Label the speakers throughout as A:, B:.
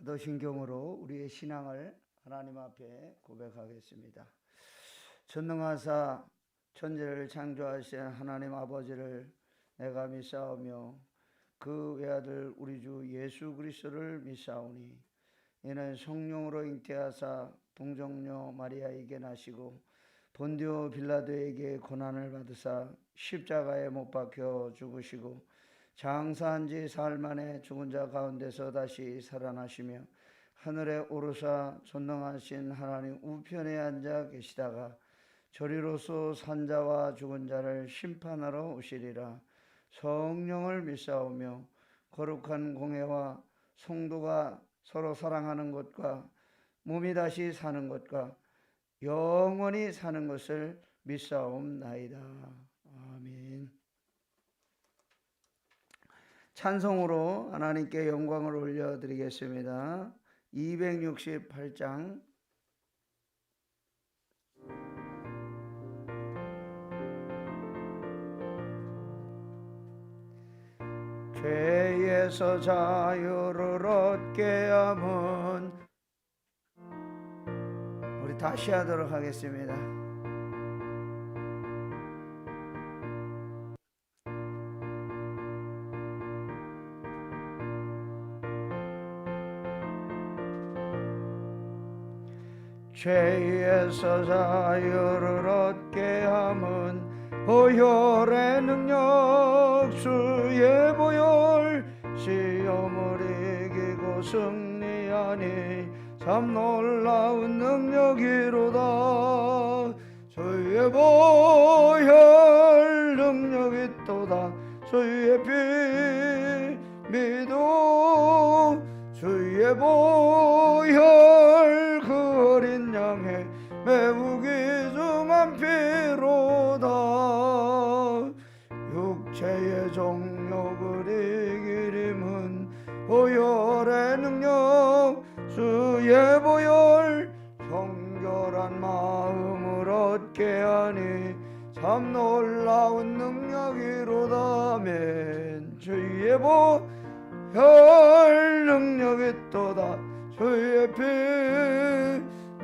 A: 더 신경으로 우리의 신앙을 하나님 앞에 고백하겠습니다. 전능하사 천지를 창조하신 하나님 아버지를 내가 믿사오며 그 외아들 우리 주 예수 그리스도를 믿사오니 이는 성령으로 잉태하사 동정녀 마리아에게 나시고 본디오 빌라도에게 고난을 받으사 십자가에 못 박혀 죽으시고 장사한 지 사흘 만에 죽은 자 가운데서 다시 살아나시며 하늘에 오르사 전능하신 하나님 우편에 앉아 계시다가 저리로서 산 자와 죽은 자를 심판하러 오시리라. 성령을 믿사오며 거룩한 공회와 성도가 서로 사랑하는 것과 몸이 다시 사는 것과 영원히 사는 것을 믿사옵나이다. 아멘. 찬송으로 하나님께 영광을 올려드리겠습니다. 268장 죄에서 자유를 얻게 함은, 우리 다시 하도록 하겠습니다. 죄에서 자유를 얻게 함은 보혈의 능력 주의 보혈 시험을 이기고 승리하니 참 놀라운 능력이로다. 주의 보혈 능력이 또다. 주의 피 믿어 주의 보혈 그 어린 양의 매우 귀중한 피로다. 육체의 정욕을 이길 힘은 보혈의 능력 주의 보혈 정결한 마음을 얻게 하니 참 놀라운 능력이로다. 아멘. 주의 보혈 능력이 또다. 주의 피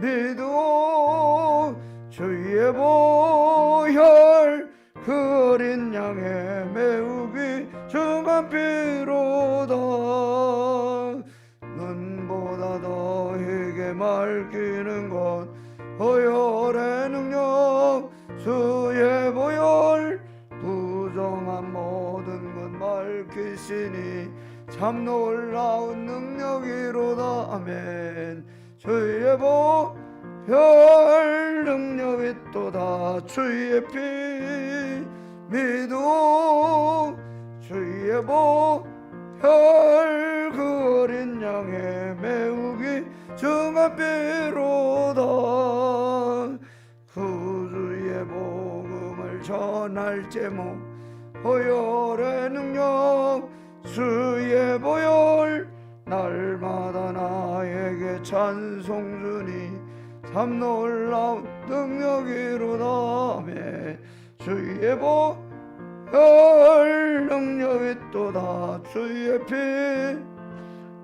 A: 믿어 주의 보혈 그 어린 양의 매우 귀중한 피로다. 눈보다 더 희게 맑히는 것 보혈의 능력 주의 보혈 부정한 모든 것 밝히시니 참 놀라운 능력이로다. 아멘. 주의 보혈 능력이 또다. 주의 피 믿어 주의 보혈 그 어린 양의 매우 귀중한 피로다. 구주의 복음을 전할 제목 보혈의 능력 주의 보혈 날마다 나에게 찬송 주니 참 놀라운 능력이로다. 아멘. 주의 보혈 능력이 또다. 주의 피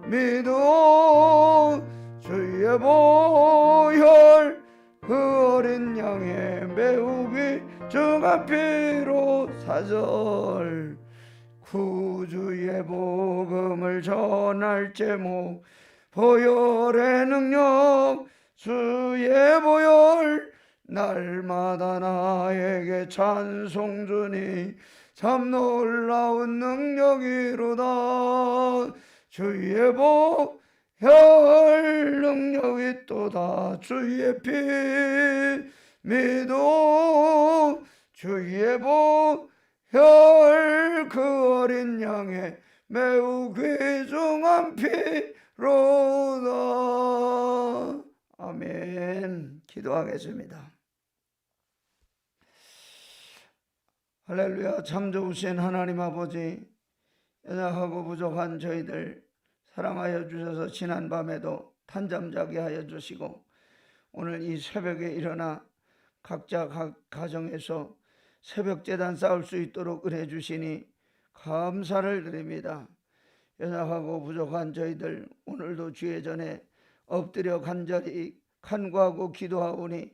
A: 믿어 주의 보혈 그 어린 양의 매우 귀중한 피로. 4절 구주의 복음을 전할 제목 보혈의 능력 주의 보혈 날마다 나에게 찬송 주니 참 놀라운 능력이로다. 주의 보혈 능력이 또다. 주의 피 믿어 주의 보혈 그 어린 양의 매우 귀중한 피로다. 아멘. 기도하겠습니다. 할렐루야. 참 좋으신 하나님 아버지, 연약하고 부족한 저희들 사랑하여 주셔서 지난 밤에도 단잠 자게 하여 주시고 오늘 이 새벽에 일어나 각자 각 가정에서 새벽 제단 쌓을 수 있도록 은혜 주시니 감사를 드립니다. 연약하고 부족한 저희들 오늘도 주의 전에 엎드려 간절히 간구하고 기도하오니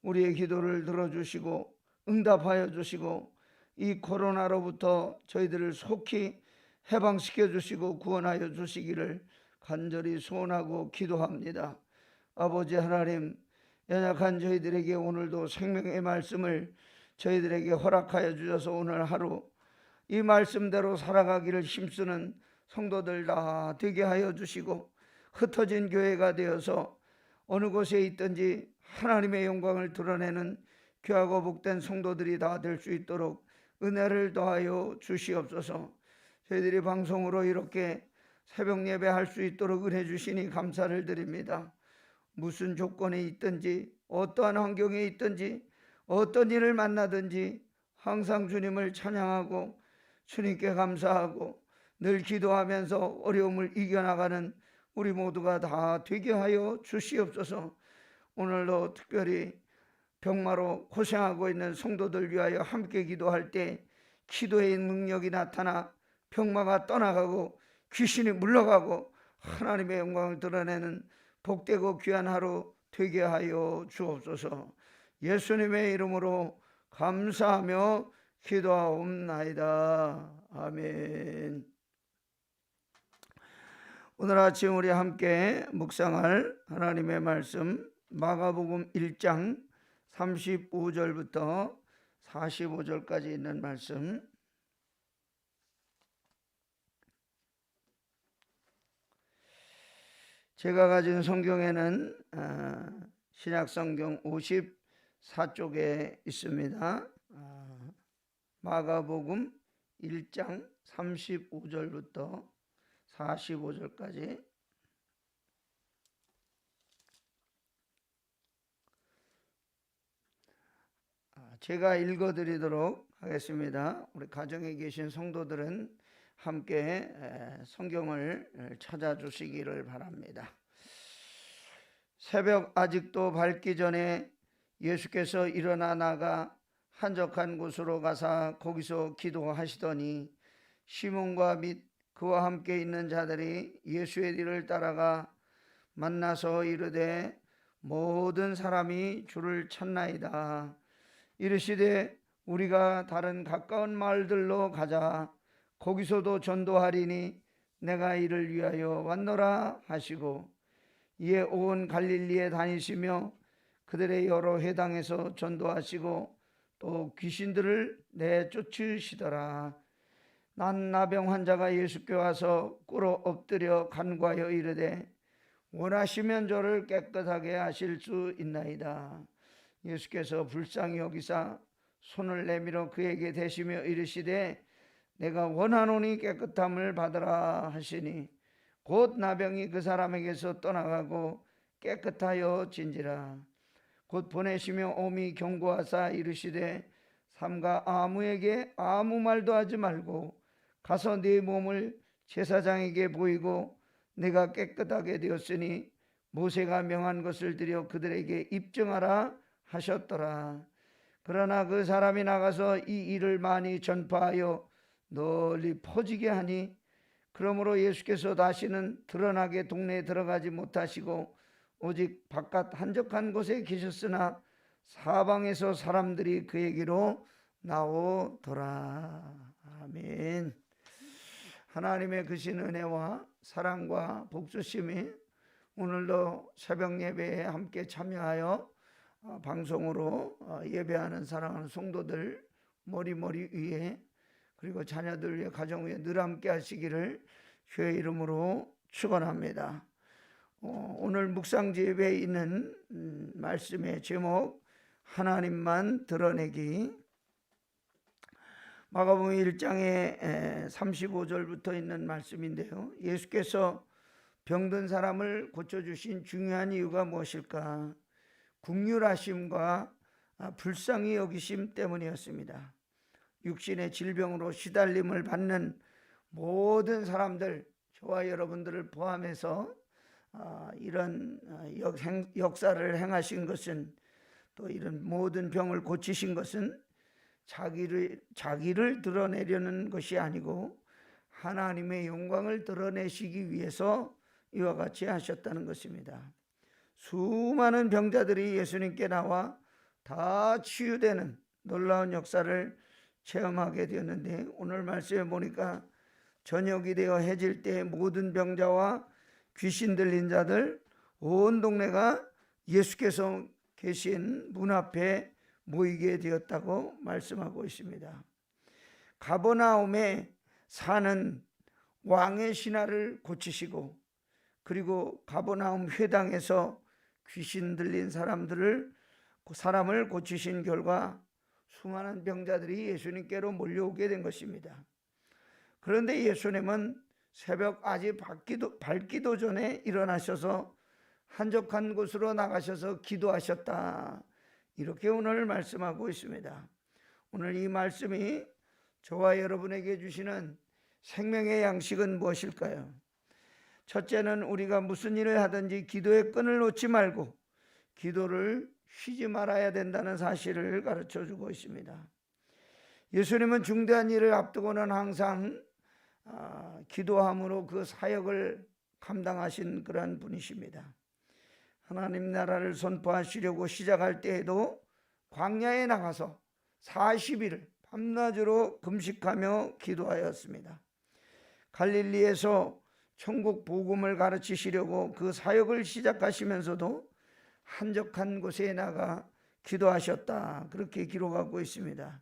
A: 우리의 기도를 들어주시고 응답하여 주시고 이 코로나로부터 저희들을 속히 해방시켜 주시고 구원하여 주시기를 간절히 소원하고 기도합니다. 아버지 하나님, 연약한 저희들에게 오늘도 생명의 말씀을 저희들에게 허락하여 주셔서 오늘 하루 이 말씀대로 살아가기를 힘쓰는 성도들 다 되게 하여 주시고 흩어진 교회가 되어서 어느 곳에 있든지 하나님의 영광을 드러내는 귀하고 복된 성도들이 다 될 수 있도록 은혜를 더하여 주시옵소서. 저희들이 방송으로 이렇게 새벽 예배할 수 있도록 은혜 주시니 감사를 드립니다. 무슨 조건에 있든지 어떠한 환경에 있든지 어떤 일을 만나든지 항상 주님을 찬양하고 주님께 감사하고 늘 기도하면서 어려움을 이겨나가는 우리 모두가 다 되게 하여 주시옵소서. 오늘도 특별히 병마로 고생하고 있는 성도들 위하여 함께 기도할 때 기도의 능력이 나타나 병마가 떠나가고 귀신이 물러가고 하나님의 영광을 드러내는 복되고 귀한 하루 되게 하여 주옵소서. 예수님의 이름으로 감사하며 기도하옵나이다. 아멘. 오늘 아침 우리 함께 묵상할 하나님의 말씀 마가복음 1장 35절부터 45절까지 있는 말씀, 제가 가진 성경에는 신약성경 54쪽에 있습니다. 마가복음 1장 35절부터 45절까지. 제가 읽어드리도록 하겠습니다. 우리 가정에 계신 성도들은 함께 성경을 찾아주시기를 바랍니다. 새벽 아직도 밝기 전에 예수께서 일어나 나가 한적한 곳으로 가사 거기서 기도하시더니 시몬과 및 그와 함께 있는 자들이 예수의 뒤를 따라가 만나서 이르되 모든 사람이 주를 찾나이다. 이르시되 우리가 다른 가까운 마을들로 가자. 거기서도 전도하리니 내가 이를 위하여 왔노라 하시고 이에 온 갈릴리에 다니시며 그들의 여러 회당에서 전도하시고 또 귀신들을 내쫓으시더라. 난 나병 환자가 예수께 와서 꿇어 엎드려 간구하여 이르되 원하시면 저를 깨끗하게 하실 수 있나이다. 예수께서 불쌍히 여기사 손을 내밀어 그에게 대시며 이르시되 내가 원하노니 깨끗함을 받으라 하시니 곧 나병이 그 사람에게서 떠나가고 깨끗하여 진지라. 곧 보내시며 오미 경고하사 이르시되 삼가 아무에게 아무 말도 하지 말고 가서 네 몸을 제사장에게 보이고 내가 깨끗하게 되었으니 모세가 명한 것을 드려 그들에게 입증하라 하셨더라. 그러나 그 사람이 나가서 이 일을 많이 전파하여 널리 퍼지게 하니 그러므로 예수께서 다시는 드러나게 동네에 들어가지 못하시고 오직 바깥 한적한 곳에 계셨으나 사방에서 사람들이 그에게로 나오더라. 아멘. 하나님의 크신 은혜와 사랑과 복주심이 오늘도 새벽 예배에 함께 참여하여 방송으로 예배하는 사랑하는 성도들 머리 위에 그리고 자녀들 위에 가정 위에 늘 함께 하시기를 주의 이름으로 축원합니다. 오늘 묵상지 예배에 있는 말씀의 제목 하나님만 드러내기. 마가복음 1장에 35절부터 있는 말씀인데요. 예수께서 병든 사람을 고쳐주신 중요한 이유가 무엇일까? 긍휼하심과 불쌍히 여기심 때문이었습니다. 육신의 질병으로 시달림을 받는 모든 사람들, 저와 여러분들을 포함해서 이런 역사를 행하신 것은, 또 이런 모든 병을 고치신 것은 자기를 드러내려는 것이 아니고 하나님의 영광을 드러내시기 위해서 이와 같이 하셨다는 것입니다. 수많은 병자들이 예수님께 나와 다 치유되는 놀라운 역사를 체험하게 되었는데, 오늘 말씀에 보니까 저녁이 되어 해질 때 모든 병자와 귀신 들린 자들 온 동네가 예수께서 계신 문 앞에 모이게 되었다고 말씀하고 있습니다. 가버나움에 사는 왕의 신하를 고치시고, 그리고 가버나움 회당에서 귀신 들린 사람을 고치신 결과 수많은 병자들이 예수님께로 몰려오게 된 것입니다. 그런데 예수님은 새벽 아직 밝기도 전에 일어나셔서 한적한 곳으로 나가셔서 기도하셨다, 이렇게 오늘 말씀하고 있습니다. 오늘 이 말씀이 저와 여러분에게 주시는 생명의 양식은 무엇일까요? 첫째는 우리가 무슨 일을 하든지 기도의 끈을 놓지 말고 기도를 쉬지 말아야 된다는 사실을 가르쳐 주고 있습니다. 예수님은 중대한 일을 앞두고는 항상 기도함으로 그 사역을 감당하신 그러한 분이십니다. 하나님 나라를 선포하시려고 시작할 때에도 광야에 나가서 40일 밤낮으로 금식하며 기도하였습니다. 갈릴리에서 천국 복음을 가르치시려고 그 사역을 시작하시면서도 한적한 곳에 나가 기도하셨다, 그렇게 기록하고 있습니다.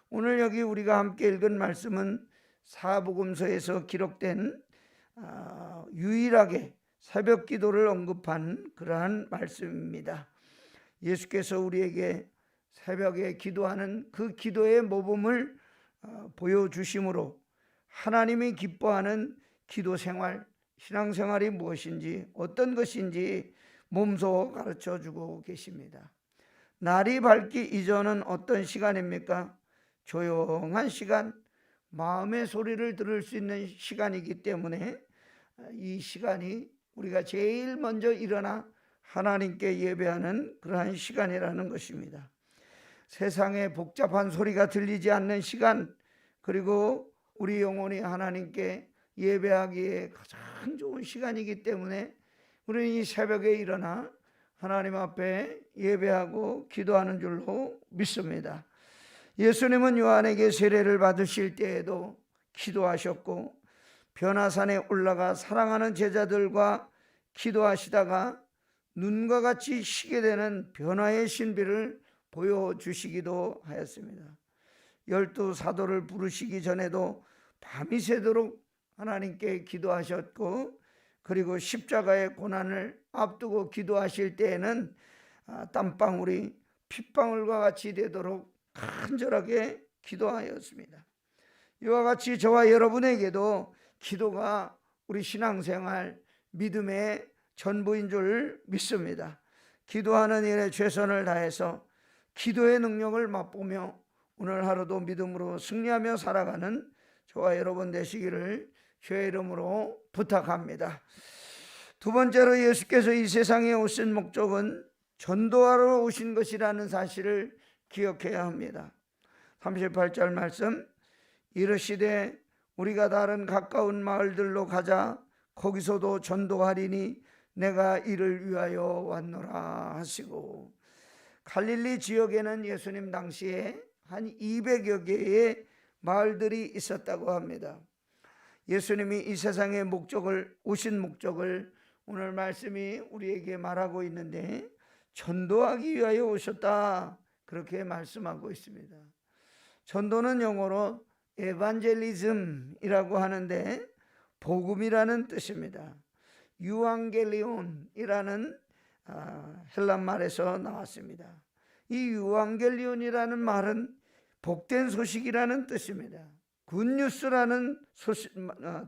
A: 오늘 여기 우리가 함께 읽은 말씀은 사복음서에서 기록된 유일하게 새벽 기도를 언급한 그러한 말씀입니다. 예수께서 우리에게 새벽에 기도하는 그 기도의 모범을 보여주심으로 하나님이 기뻐하는 기도 생활, 신앙생활이 무엇인지, 어떤 것인지 몸소 가르쳐 주고 계십니다. 날이 밝기 이전은 어떤 시간입니까? 조용한 시간, 마음의 소리를 들을 수 있는 시간이기 때문에 이 시간이 우리가 제일 먼저 일어나 하나님께 예배하는 그러한 시간이라는 것입니다. 세상에 복잡한 소리가 들리지 않는 시간, 그리고 우리 영혼이 하나님께 예배하기에 가장 좋은 시간이기 때문에 우리는 이 새벽에 일어나 하나님 앞에 예배하고 기도하는 줄로 믿습니다. 예수님은 요한에게 세례를 받으실 때에도 기도하셨고, 변화산에 올라가 사랑하는 제자들과 기도하시다가 눈과 같이 시게 되는 변화의 신비를 보여주시기도 하였습니다. 12 사도를 부르시기 전에도 밤이 새도록 하나님께 기도하셨고, 그리고 십자가의 고난을 앞두고 기도하실 때에는 땀방울이 핏방울과 같이 되도록 간절하게 기도하였습니다. 이와 같이 저와 여러분에게도 기도가 우리 신앙생활 믿음의 전부인 줄 믿습니다. 기도하는 일에 최선을 다해서 기도의 능력을 맛보며 오늘 하루도 믿음으로 승리하며 살아가는 저와 여러분 되시기를 주의 이름으로 부탁합니다. 두 번째로, 예수께서 이 세상에 오신 목적은 전도하러 오신 것이라는 사실을 기억해야 합니다. 38절 말씀, 이르시되 우리가 다른 가까운 마을들로 가자, 거기서도 전도하리니 내가 이를 위하여 왔노라 하시고, 갈릴리 지역에는 예수님 당시에 한 200여 개의 마을들이 있었다고 합니다. 예수님이 이 세상의 오신 목적을 오늘 말씀이 우리에게 말하고 있는데, 전도하기 위하여 오셨다, 그렇게 말씀하고 있습니다. 전도는 영어로 에반젤리즘이라고 하는데 복음이라는 뜻입니다. 유앙겔리온이라는 헬란말에서 나왔습니다. 이 유앙겔리온이라는 말은 복된 소식이라는 뜻입니다. 굿뉴스라는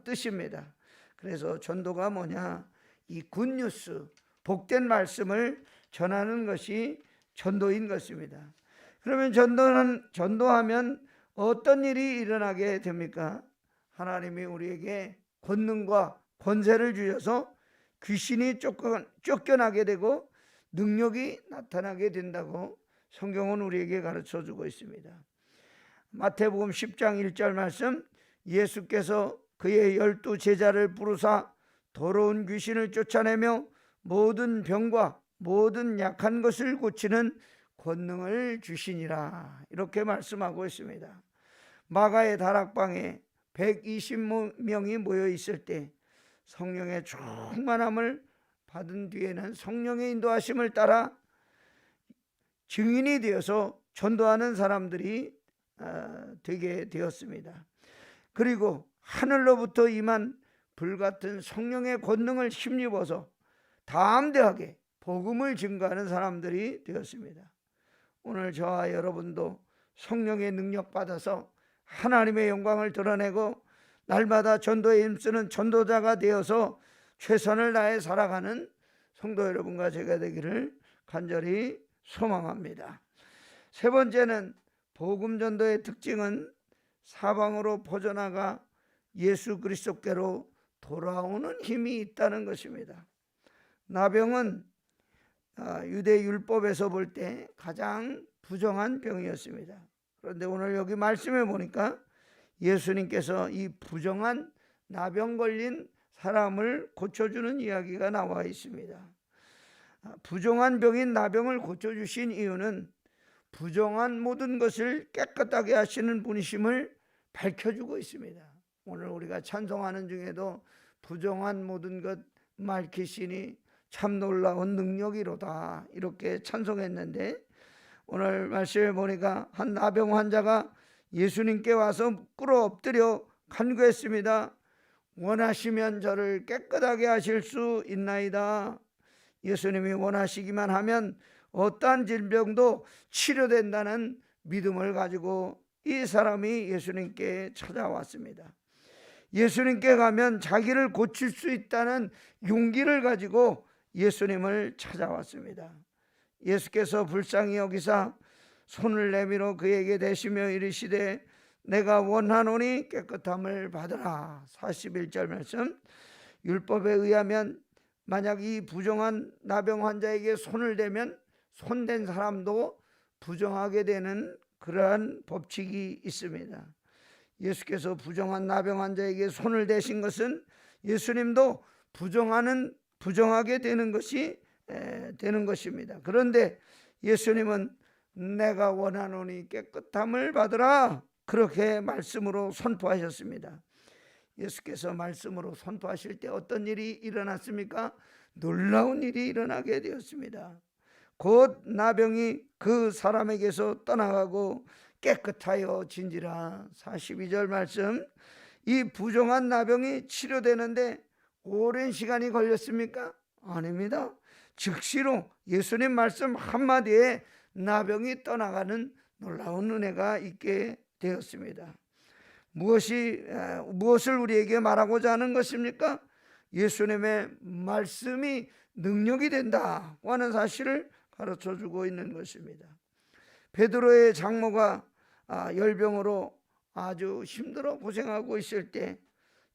A: 뜻입니다. 그래서 전도가 뭐냐? 이 굿뉴스, 복된 말씀을 전하는 것이 전도인 것입니다. 그러면 전도하면 어떤 일이 일어나게 됩니까? 하나님이 우리에게 권능과 권세를 주셔서 귀신이 쫓겨나게 되고 능력이 나타나게 된다고 성경은 우리에게 가르쳐 주고 있습니다. 마태복음 10장 1절 말씀, 예수께서 그의 12 제자를 부르사 더러운 귀신을 쫓아내며 모든 병과 모든 약한 것을 고치는 권능을 주시니라. 이렇게 말씀하고 있습니다. 마가의 다락방에 120명이 모여 있을 때 성령의 충만함을 받은 뒤에는 성령의 인도하심을 따라 증인이 되어서 전도하는 사람들이 되게 되었습니다. 그리고 하늘로부터 임한 불같은 성령의 권능을 힘입어서 담대하게 복음을 증거하는 사람들이 되었습니다. 오늘 저와 여러분도 성령의 능력 받아서 하나님의 영광을 드러내고 날마다 전도에 힘쓰는 전도자가 되어서 최선을 다해 살아가는 성도 여러분과 제가 되기를 간절히 소망합니다. 세 번째는 복음 전도의 특징은 사방으로 퍼져나가 예수 그리스도께로 돌아오는 힘이 있다는 것입니다. 나병은 유대 율법에서 볼 때 가장 부정한 병이었습니다. 그런데 오늘 여기 말씀해 보니까 예수님께서 이 부정한 나병 걸린 사람을 고쳐주는 이야기가 나와 있습니다. 부정한 병인 나병을 고쳐주신 이유는 부정한 모든 것을 깨끗하게 하시는 분이심을 밝혀주고 있습니다. 오늘 우리가 찬송하는 중에도 부정한 모든 것 맑히시니 참 놀라운 능력이로다 이렇게 찬송했는데, 오늘 말씀에 보니까 한 나병 환자가 예수님께 와서 꿇어 엎드려 간구했습니다. 원하시면 저를 깨끗하게 하실 수 있나이다. 예수님이 원하시기만 하면 어떠한 질병도 치료된다는 믿음을 가지고 이 사람이 예수님께 찾아왔습니다. 예수님께 가면 자기를 고칠 수 있다는 용기를 가지고 예수님을 찾아왔습니다. 예수께서 불쌍히 여기사 손을 내밀어 그에게 대시며 이르시되 내가 원하노니 깨끗함을 받으라. 41절 말씀. 율법에 의하면 만약 이 부정한 나병 환자에게 손을 대면 손댄 사람도 부정하게 되는 그러한 법칙이 있습니다. 예수께서 부정한 나병 환자에게 손을 대신 것은 예수님도 부정하게 되는 것입니다. 그런데 예수님은 내가 원하노니 깨끗함을 받으라 그렇게 말씀으로 선포하셨습니다. 예수께서 말씀으로 선포하실 때 어떤 일이 일어났습니까? 놀라운 일이 일어나게 되었습니다. 곧 나병이 그 사람에게서 떠나가고 깨끗하여 진지라. 42절 말씀. 이 부정한 나병이 치료되는데 오랜 시간이 걸렸습니까? 아닙니다. 즉시로 예수님 말씀 한마디에 나병이 떠나가는 놀라운 은혜가 있게 되었습니다. 무엇을 우리에게 말하고자 하는 것입니까? 예수님의 말씀이 능력이 된다고 하는 사실을 가르쳐주고 있는 것입니다. 베드로의 장모가 열병으로 아주 힘들어 고생하고 있을 때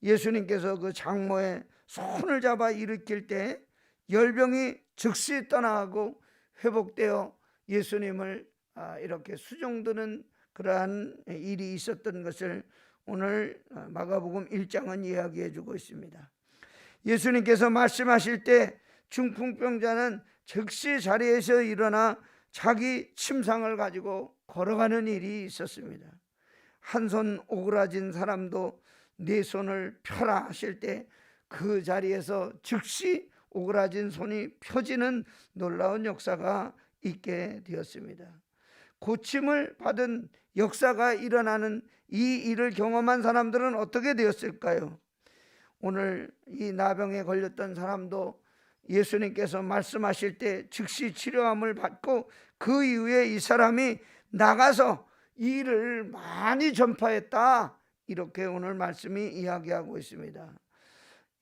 A: 예수님께서 그 장모의 손을 잡아 일으킬 때 열병이 즉시 떠나가고 회복되어 예수님을 이렇게 수종드는 그러한 일이 있었던 것을 오늘 마가복음 1장은 이야기해 주고 있습니다. 예수님께서 말씀하실 때 중풍병자는 즉시 자리에서 일어나 자기 침상을 가지고 걸어가는 일이 있었습니다. 한 손 오그라진 사람도 네 손을 펴라 하실 때 그 자리에서 즉시 오그라진 손이 펴지는 놀라운 역사가 있게 되었습니다. 고침을 받은 역사가 일어나는 이 일을 경험한 사람들은 어떻게 되었을까요? 오늘 이 나병에 걸렸던 사람도 예수님께서 말씀하실 때 즉시 치료함을 받고 그 이후에 이 사람이 나가서 이 일을 많이 전파했다. 이렇게 오늘 말씀이 이야기하고 있습니다.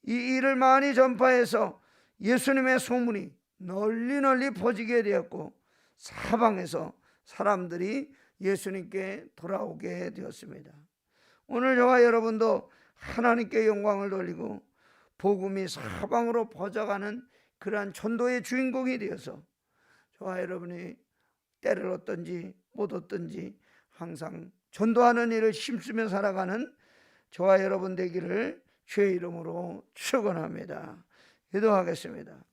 A: 이 일을 많이 전파해서 예수님의 소문이 널리 퍼지게 되었고 사방에서 사람들이 예수님께 돌아오게 되었습니다. 오늘 저와 여러분도 하나님께 영광을 돌리고 복음이 사방으로 퍼져가는 그러한 전도의 주인공이 되어서 저와 여러분이 때를 얻든지 못 얻든지 항상 전도하는 일을 힘쓰며 살아가는 저와 여러분 되기를 주의 이름으로 축원합니다. 기도하겠습니다.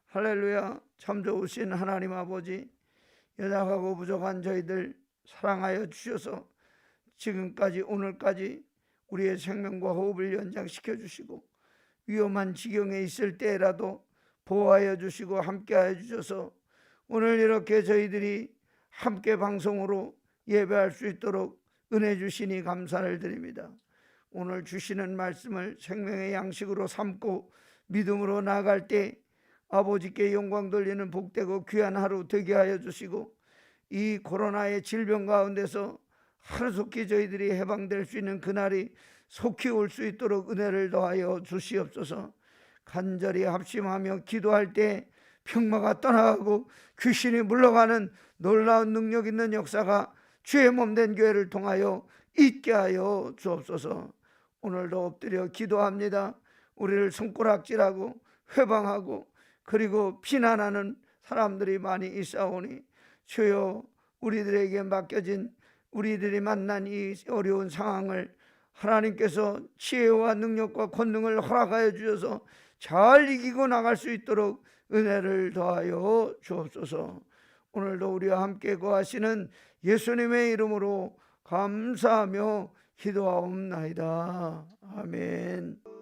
A: 할렐루야. 참 좋으신 하나님 아버지, 연약하고 부족한 저희들 사랑하여 주셔서 지금까지 오늘까지 우리의 생명과 호흡을 연장시켜 주시고 위험한 지경에 있을 때라도 보호하여 주시고 함께하여 주셔서 오늘 이렇게 저희들이 함께 방송으로 예배할 수 있도록 은혜 주시니 감사를 드립니다. 오늘 주시는 말씀을 생명의 양식으로 삼고 믿음으로 나아갈 때 아버지께 영광 돌리는 복되고 귀한 하루 되게 하여 주시고 이 코로나의 질병 가운데서 하루속히 저희들이 해방될 수 있는 그날이 속히 올 수 있도록 은혜를 더하여 주시옵소서. 간절히 합심하며 기도할 때 병마가 떠나가고 귀신이 물러가는 놀라운 능력 있는 역사가 주의 몸된 교회를 통하여 있게 하여 주옵소서. 오늘도 엎드려 기도합니다. 우리를 손가락질하고 회방하고 그리고 비난하는 사람들이 많이 있사오니 주여, 우리들에게 맡겨진 우리들이 만난 이 어려운 상황을 하나님께서 지혜와 능력과 권능을 허락하여 주셔서 잘 이기고 나갈 수 있도록 은혜를 더하여 주옵소서. 오늘도 우리와 함께 거하시는 예수님의 이름으로 감사하며 기도하옵나이다. 아멘.